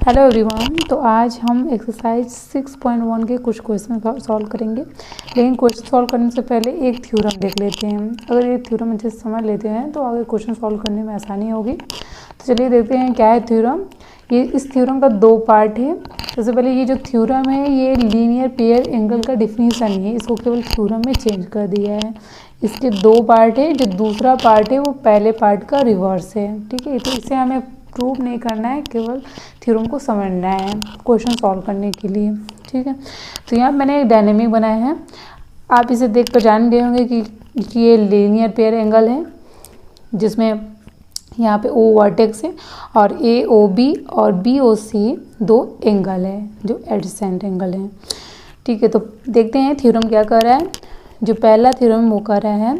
Hello everyone. तो आज हम एक्सरसाइज 6.1 के कुछ क्वेश्चन सॉल्व करेंगे, लेकिन क्वेश्चन सॉल्व करने से पहले एक थ्योरम देख लेते हैं। अगर ये थ्योरम अच्छे से समझ लेते हैं तो आगे क्वेश्चन सॉल्व करने में आसानी होगी। तो चलिए देखते हैं क्या है थ्योरम। ये इस थ्योरम का दो पार्ट है। सबसे पहले ये जो थ्योरम है ये लीनियर पेयर एंगल का डिफिनीशन है, इसको केवल थ्योरम में चेंज कर दिया है। इसके दो पार्ट है, जो दूसरा पार्ट है वो पहले पार्ट का रिवर्स है। ठीक है, तो इसे हमें प्रूव नहीं करना है, केवल थ्योरम को समझना है क्वेश्चन सॉल्व करने के लिए। ठीक है, तो यहाँ मैंने एक डायनेमिक बनाया है। आप इसे देख कर जान गए होंगे कि ये लीनियर पेयर एंगल है, जिसमें यहाँ पे O वर्टेक्स है और AOB और BOC दो एंगल है जो एडजेसेंट एंगल है। ठीक है, तो देखते हैं थ्योरम क्या कर रहा है। जो पहला थ्योरम वो कर रहा है,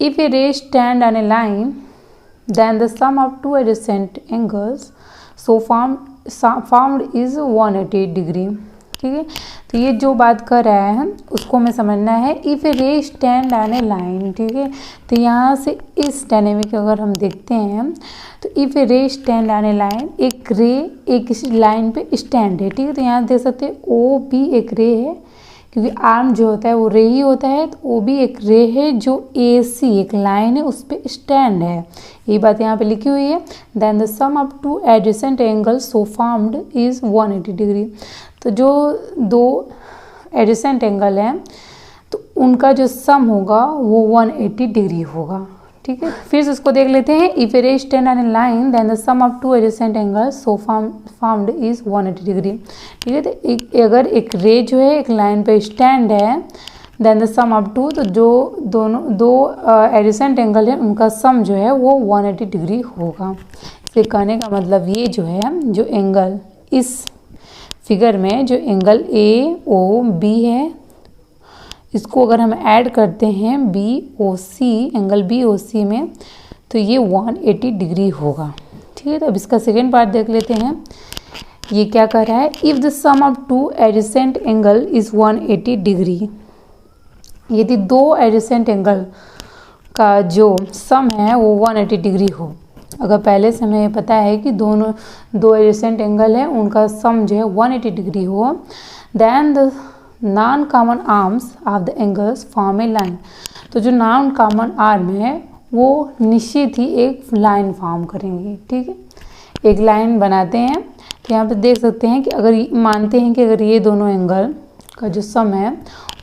if A ray stand on a line then the sum of two adjacent angles so formed is 180 degree। ठीक है, तो ये जो बात कर रहा है उसको हमें समझना है। If A ray stand on a line, ठीक है, तो यहाँ से इस डायनेमिक अगर हम देखते हैं तो if A ray stand on a line, एक रे एक किसी लाइन पे स्टैंड है। ठीक है, तो यहाँ देख सकते हैं OB एक रे है, क्योंकि आर्म जो होता है वो रे ही होता है, तो वो भी एक रे है जो AC एक लाइन है उस पर स्टैंड है। ये बात यहाँ पे लिखी हुई है। Then the sum of two adjacent angles so formed is 180 degree. तो जो दो एडजेसेंट एंगल हैं तो उनका जो सम होगा वो 180 डिग्री होगा। ठीक है, फिर से उसको देख लेते हैं। If a ray stand on a line then the sum of two adjacent angles so formed is 180 degree. ठीक है, तो अगर एक रे जो है एक लाइन पे स्टैंड है, then the sum of two, तो जो दो एडजेसेंट एंगल है उनका सम जो है वो 180 डिग्री होगा। इसे कहने का मतलब ये जो है, जो एंगल इस फिगर में जो एंगल AOB है, इसको अगर हम ऐड करते हैं BOC, एंगल BOC में, तो ये 180 डिग्री होगा। ठीक है, तो अब इसका सेकेंड पार्ट देख लेते हैं। ये क्या कर रहा है, if the sum of two adjacent angle is 180 degree, यदि दो एडजेसेंट एंगल का जो सम है वो 180 डिग्री हो। अगर पहले से हमें पता है कि दो एडजेसेंट एंगल है उनका सम जो है 180 डिग्री हो, then the non common arms of the angles form a line. तो जो नॉन कॉमन आर्म है वो निश्चित ही एक लाइन फॉर्म करेंगे। ठीक है, एक लाइन बनाते हैं। तो यहाँ पे देख सकते हैं कि अगर मानते हैं कि अगर ये दोनों एंगल का जो सम है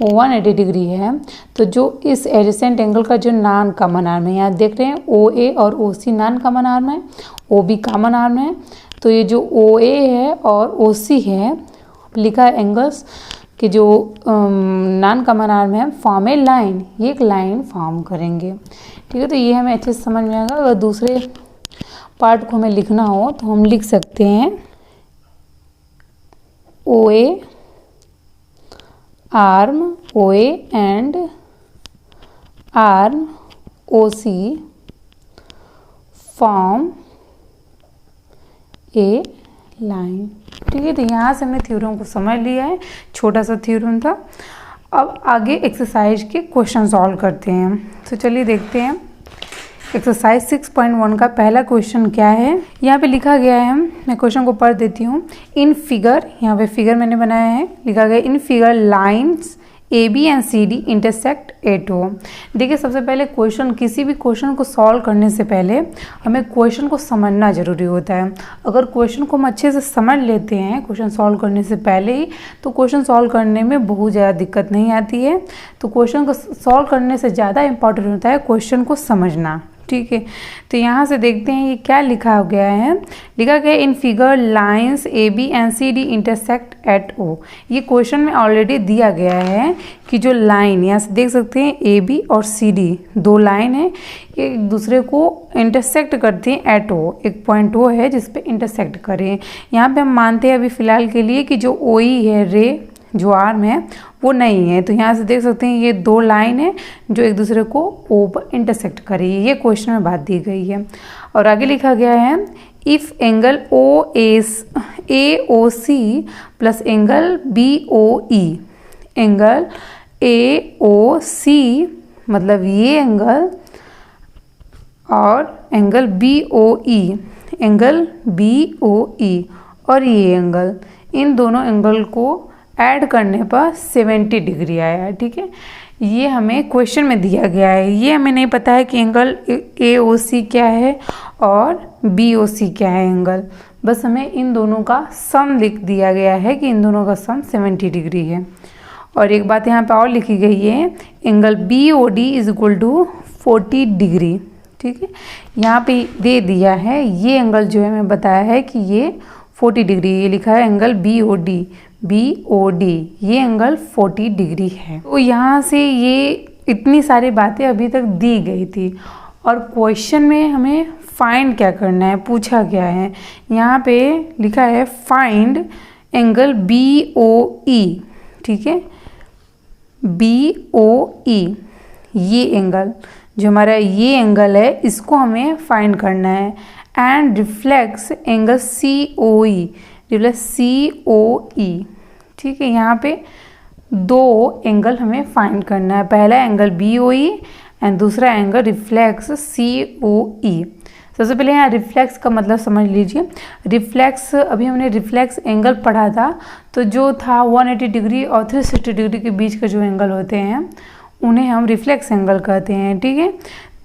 वो 180 डिग्री है, तो जो इस एडजेसेंट एंगल का जो नॉन कॉमन आर्म है, यहाँ देख रहे हैं OA और OC नॉन कॉमन आर्म है, OB कॉमन आर्म है। तो ये जो OA है और OC है, लिखा है एंगल्स कि जो नॉन कॉमन आर्म है फॉर्म ए लाइन, ये एक लाइन फॉर्म करेंगे। ठीक है, तो ये हमें अच्छे से समझ में आएगा। अगर दूसरे पार्ट को हमें लिखना हो तो हम लिख सकते हैं OA arm OA and arm OC form a line. ठीक है, तो यहाँ से हमने थ्योरम को समझ लिया है, छोटा सा थ्योरम था। अब आगे एक्सरसाइज के क्वेश्चन सॉल्व करते हैं। तो चलिए देखते हैं एक्सरसाइज 6.1 का पहला क्वेश्चन क्या है। यहाँ पे लिखा गया है, मैं क्वेश्चन को पढ़ देती हूँ। इन फिगर, यहाँ पे फिगर मैंने बनाया है, लिखा गया in figure lines AB and CD intersect at O। देखिए, सबसे पहले क्वेश्चन, किसी भी क्वेश्चन को सॉल्व करने से पहले हमें क्वेश्चन को समझना ज़रूरी होता है। अगर क्वेश्चन को हम अच्छे से समझ लेते हैं क्वेश्चन सॉल्व करने से पहले ही, तो क्वेश्चन सॉल्व करने में बहुत ज़्यादा दिक्कत नहीं आती है। तो क्वेश्चन को सॉल्व करने से ज़्यादा इम्पॉर्टेंट होता है क्वेश्चन को समझना। ठीक है, तो यहाँ से देखते हैं ये क्या लिखा गया है। लिखा गया in figure lines AB and CD intersect at O। ये क्वेश्चन में ऑलरेडी दिया गया है कि जो लाइन, यहाँ से देख सकते हैं AB और CD दो लाइन है, ये एक दूसरे को इंटरसेक्ट करते हैं एट O। एक पॉइंट O है जिस पे इंटरसेक्ट करें। यहाँ पे हम मानते हैं अभी फ़िलहाल के लिए कि जो OE है, रे जो आर्म है वो नहीं है। तो यहाँ से देख सकते हैं ये दो लाइन है जो एक दूसरे को O पर इंटरसेक्ट करेगी। ये क्वेश्चन में बात दी गई है। और आगे लिखा गया है if angle AOC plus angle BOE, angle AOC मतलब ये एंगल और एंगल BOE, एंगल BOE और ये एंगल, इन दोनों एंगल को ऐड करने पर 70 डिग्री आया। ठीक है, ये हमें क्वेश्चन में दिया गया है। ये हमें नहीं पता है कि एंगल AOC क्या है और BOC क्या है एंगल, बस हमें इन दोनों का सम लिख दिया गया है कि इन दोनों का सम 70 डिग्री है। और एक बात यहाँ पे और लिखी गई है, angle BOD is equal to 40 degree. ठीक है, यहाँ पे दे दिया है ये एंगल जो है हमें बताया है कि ये 40 डिग्री, ये लिखा है एंगल BOD, ये एंगल 40 डिग्री है। तो यहाँ से ये इतनी सारी बातें अभी तक दी गई थी और क्वेश्चन में हमें फाइंड क्या करना है, पूछा गया है। यहाँ पे लिखा है फाइंड एंगल BOE। ठीक है, BOE, ये एंगल जो हमारा ये एंगल है इसको हमें फाइंड करना है। And reflex angle COE, COE। ठीक है, यहाँ पे दो एंगल हमें फाइंड करना है, पहला एंगल BOE एंड दूसरा एंगल रिफ्लेक्स COE। सबसे पहले यहाँ रिफ्लेक्स का मतलब समझ लीजिए। रिफ्लेक्स, अभी हमने रिफ्लेक्स एंगल पढ़ा था, तो जो था 180 डिग्री और 360 डिग्री के बीच के जो एंगल होते हैं उन्हें हम रिफ्लेक्स एंगल कहते हैं। ठीक है,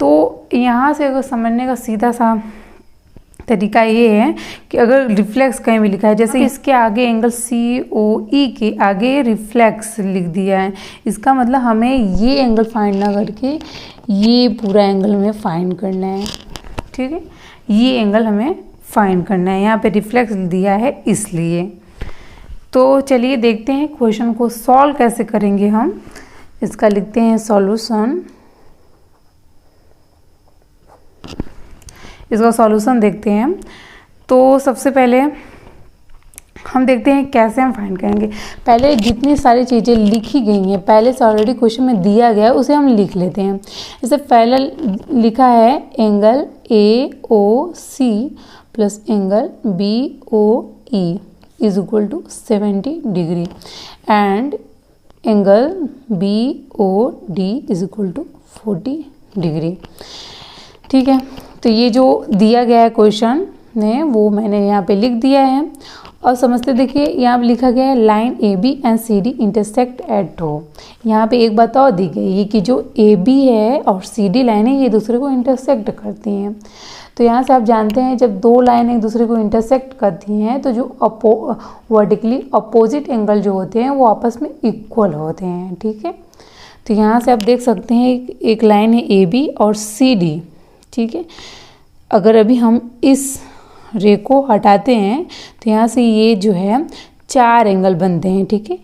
तो यहाँ से अगर समझने का सीधा सा तरीका ये है कि अगर रिफ्लेक्स कहीं भी लिखा है, जैसे इसके आगे एंगल COE के आगे रिफ्लेक्स लिख दिया है, इसका मतलब हमें ये एंगल फाइंड ना करके ये पूरा एंगल हमें फाइंड करना है। ठीक है, ये एंगल हमें फाइंड करना है, यहाँ पे रिफ्लेक्स दिया है इसलिए। तो चलिए देखते हैं क्वेश्चन को सॉल्व कैसे करेंगे हम। इसका लिखते हैं सॉल्यूशन। इसका सॉल्यूशन देखते हैं। तो सबसे पहले हम देखते हैं कैसे हम फाइंड करेंगे। पहले जितनी सारी चीज़ें लिखी गई हैं, पहले से ऑलरेडी क्वेश्चन में दिया गया है, उसे हम लिख लेते हैं। जैसे पहले लिखा है angle AOC plus angle BOE is equal to 70 degree and angle BOD is equal to 40 degree. ठीक है, तो ये जो दिया गया है क्वेश्चन ने वो मैंने यहाँ पे लिख दिया है। और समझते देखिए, यहाँ पे लिखा गया है line AB and CD intersect at O। यहाँ पे एक बात और दी गई है कि जो AB है और CD लाइन है ये दूसरे को इंटरसेक्ट करती हैं। तो यहाँ से आप जानते हैं जब दो लाइन एक दूसरे को इंटरसेक्ट करती हैं तो जो वर्टिकली अपोजिट एंगल जो होते हैं वो आपस में इक्वल होते हैं। ठीक है, तो यहाँ से आप देख सकते हैं एक लाइन है AB और CD। ठीक है, अगर अभी हम इस रे को हटाते हैं तो यहाँ से ये जो है 4 एंगल बनते हैं। ठीक है,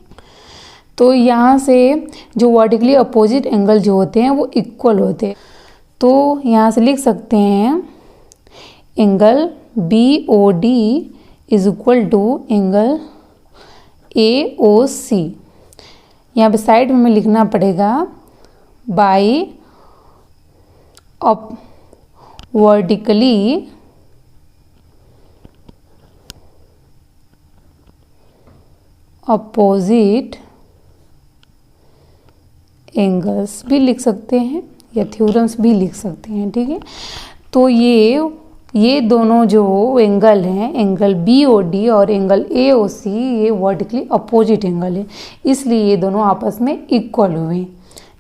तो यहाँ से जो वर्टिकली अपोजिट एंगल जो होते हैं वो इक्वल होते हैं। तो यहाँ से लिख सकते हैं angle BOD is equal to angle AOC। यहाँ पे साइड में हमें लिखना पड़ेगा बाई वर्टिकली अपोजिट एंगल्स भी लिख सकते हैं या थ्योरम्स भी लिख सकते हैं। ठीक है, तो ये दोनों जो एंगल हैं, एंगल BOD और एंगल AOC, ये वर्टिकली अपोजिट एंगल है, इसलिए ये दोनों आपस में इक्वल हुए।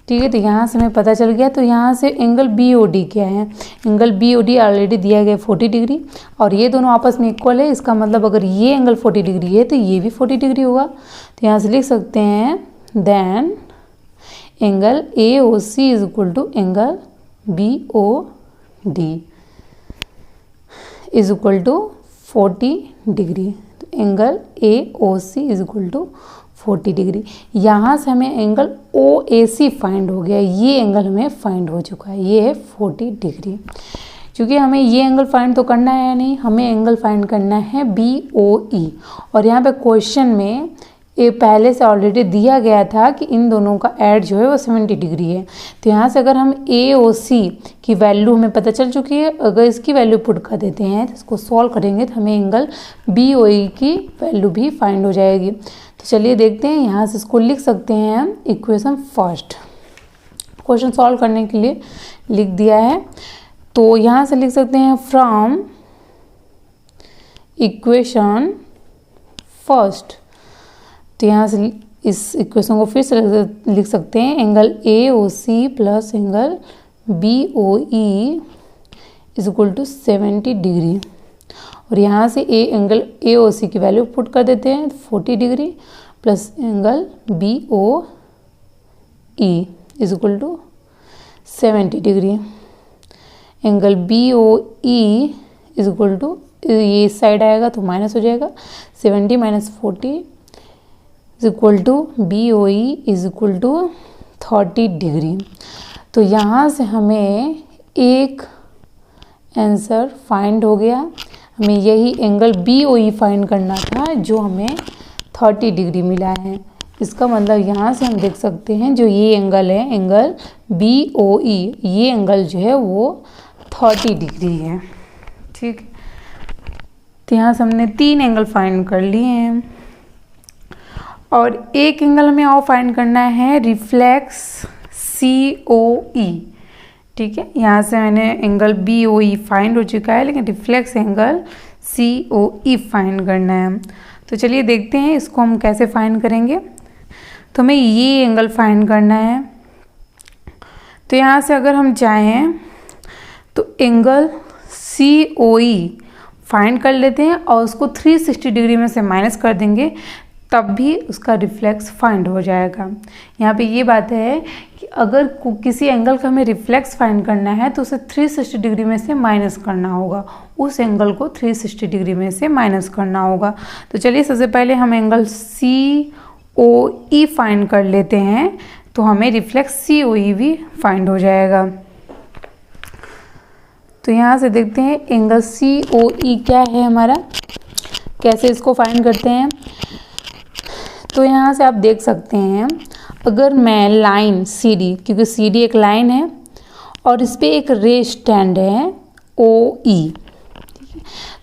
ठीक है, तो यहाँ से हमें पता चल गया। तो यहाँ से एंगल BOD क्या है, एंगल BOD ऑलरेडी दिया गया 40 डिग्री और ये दोनों आपस में इक्वल है। इसका मतलब अगर ये एंगल 40 डिग्री है तो ये भी 40 डिग्री होगा। तो यहाँ से लिख सकते हैं then angle AOC is equal to angle BOD is equal to 40 degree. तो angle AOC is equal to 40 degree. यहाँ से हमें एंगल OAC फाइंड हो गया, ये एंगल हमें फाइंड हो चुका है, ये है 40 डिग्री। क्योंकि हमें ये एंगल फाइंड तो करना है या नहीं, हमें एंगल फाइंड करना है BOE। और यहाँ पे क्वेश्चन में ये पहले से ऑलरेडी दिया गया था कि इन दोनों का ऐड जो है वो 70 डिग्री है। तो यहाँ से अगर हम AOC की वैल्यू हमें पता चल चुकी है, अगर इसकी वैल्यू पुट कर देते हैं तो इसको सॉल्व करेंगे तो हमें एंगल BOE की वैल्यू भी फाइंड हो जाएगी। तो चलिए देखते हैं, यहाँ से इसको लिख सकते हैं हम इक्वेशन फर्स्ट। क्वेश्चन सॉल्व करने के लिए लिख दिया है, तो यहाँ से लिख सकते हैं फ्रॉम इक्वेशन फर्स्ट। तो यहाँ से इस इक्वेशन को फिर से लिख सकते हैं, angle AOC plus angle BOE is equal to 70 degree. और यहाँ से एंगल AOC की वैल्यू पुट कर देते हैं 40 degree plus angle BOE is equal to 70 degree. Angle BOE is equal to, ये इस साइड आएगा तो माइनस हो जाएगा, 70 minus 40 is equal to BOE is equal to 30 degree. तो यहाँ से हमें एक आंसर फाइंड हो गया। हमें यही एंगल BOE फाइंड करना था जो हमें 30 डिग्री मिला है। इसका मतलब यहाँ से हम देख सकते हैं जो ये एंगल है, एंगल BOE, ये एंगल जो है वो 30 डिग्री है। ठीक, तो यहाँ से हमने 3 एंगल फाइंड कर लिए हैं और एक एंगल हमें और फाइंड करना है, रिफ्लेक्स COE। ठीक है, यहाँ से मैंने एंगल BOE फाइंड हो चुका है, लेकिन रिफ्लेक्स एंगल COE फाइंड करना है। तो चलिए देखते हैं इसको हम कैसे फाइंड करेंगे। तो हमें ये एंगल फाइंड करना है। तो यहाँ से अगर हम चाहें तो एंगल COE फाइंड कर लेते हैं और उसको 360 डिग्री में से माइनस कर देंगे, तब भी उसका रिफ्लेक्स फाइंड हो जाएगा। यहाँ पे ये बात है कि अगर किसी एंगल का हमें रिफ्लेक्स फाइंड करना है तो उसे 360 डिग्री में से माइनस करना होगा, उस एंगल को 360 डिग्री में से माइनस करना होगा। तो चलिए सबसे पहले हम एंगल COE फाइंड कर लेते हैं, तो हमें रिफ्लेक्स COE भी फाइंड हो जाएगा। तो यहाँ से देखते हैं एंगल COE क्या है हमारा, कैसे इसको फाइंड करते हैं। तो यहाँ से आप देख सकते हैं, अगर मैं लाइन CD, क्योंकि CD एक लाइन है और इस पर एक रे स्टैंड है OE।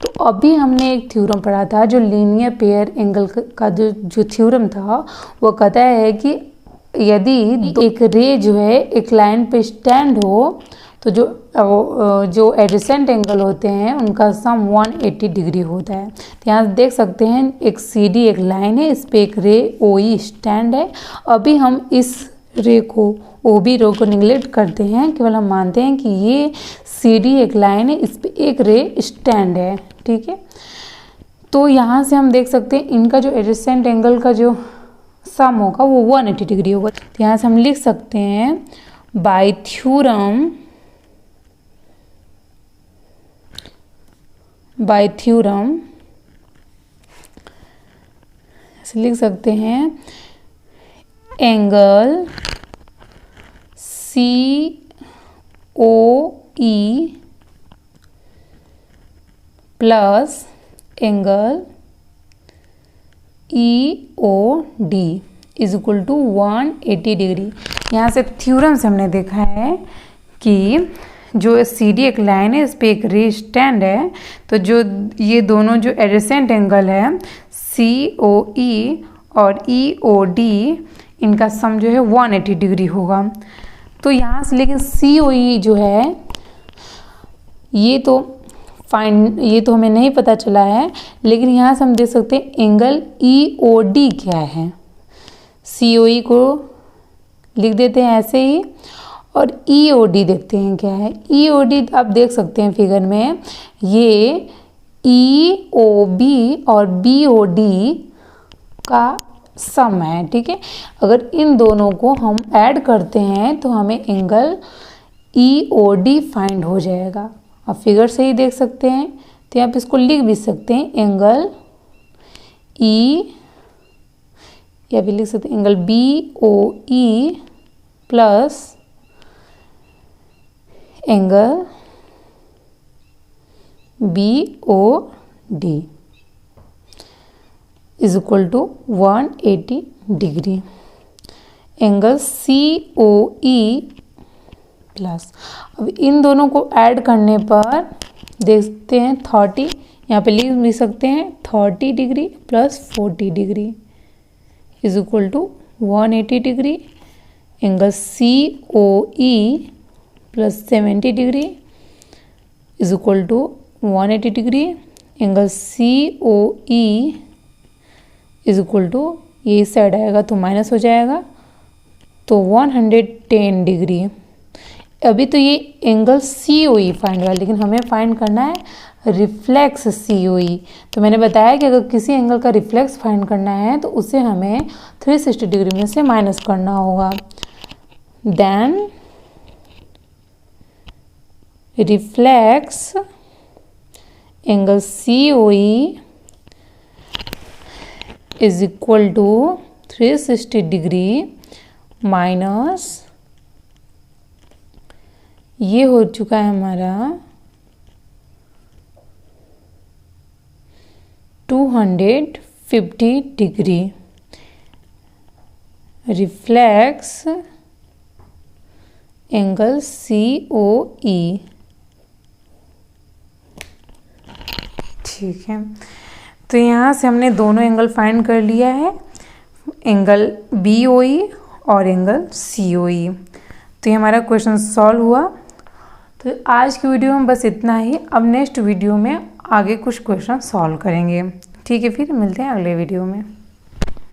तो अभी हमने एक थ्योरम पढ़ा था, जो लीनियर पेयर एंगल का जो थ्योरम था, वो कहता है कि यदि एक रे जो है एक लाइन पे स्टैंड हो तो जो एडजेसेंट एंगल होते हैं उनका सम 180 डिग्री होता है। तो यहाँ देख सकते हैं एक CD एक लाइन है, इस पे एक रे OE स्टैंड है। अभी हम इस रे को OB रो को निगलेक्ट करते हैं, केवल हम मानते हैं कि ये CD एक लाइन है, इस पे एक रे स्टैंड है। ठीक है, तो यहाँ से हम देख सकते हैं इनका जो एडजेसेंट एंगल का जो सम होगा वो 180 डिग्री होगा। तो यहाँ से हम लिख सकते हैं बाय थ्योरम ऐसे लिख सकते हैं, angle COE plus angle EOD is equal to 180 degree. यहाँ से थ्योरम से हमने देखा है कि जो CD एक लाइन है, इस पे एक रे स्टैंड है, तो जो ये दोनों जो एडजेसेंट एंगल है COE और EOD, इनका सम जो है 180 डिग्री होगा। तो यहाँ से लेकिन COE जो है ये तो हमें नहीं पता चला है, लेकिन यहाँ से हम देख सकते हैं एंगल EOD क्या है। COE को लिख देते हैं ऐसे ही और EOD देखते हैं क्या है। EOD आप देख सकते हैं फिगर में, ये EOB और BOD का सम है। ठीक है, अगर इन दोनों को हम ऐड करते हैं तो हमें एंगल EOD फाइंड हो जाएगा। आप फिगर से ही देख सकते हैं, तो आप इसको लिख भी सकते हैं, एंगल या भी लिख सकते हैं angle BOE plus angle BOD is equal to 180 degree. Angle COE plus, अब इन दोनों को ऐड करने पर देखते हैं 30, यहाँ पे लिख भी सकते हैं 30 degree plus 40 degree is equal to 180 degree. Angle COE plus 70 degree is equal to 180 degree. Angle COE is equal to, ये इस साइड आएगा तो माइनस हो जाएगा, तो 110 डिग्री। अभी तो ये एंगल COE फाइंड हुआ, लेकिन हमें फाइंड करना है रिफ्लेक्स COE। तो मैंने बताया कि अगर किसी एंगल का रिफ्लेक्स फाइंड करना है तो उसे हमें 360 डिग्री में से माइनस करना होगा। Then reflex angle COE is equal to 360 degree minus, ये हो चुका है हमारा 250 डिग्री। Reflex angle COE। ठीक है, तो यहाँ से हमने दोनों एंगल फाइंड कर लिया है, एंगल BOE और एंगल COE। तो ये हमारा क्वेश्चन सॉल्व हुआ। तो आज की वीडियो में बस इतना ही। अब नेक्स्ट वीडियो में आगे कुछ क्वेश्चन सॉल्व करेंगे। ठीक है, फिर मिलते हैं अगले वीडियो में।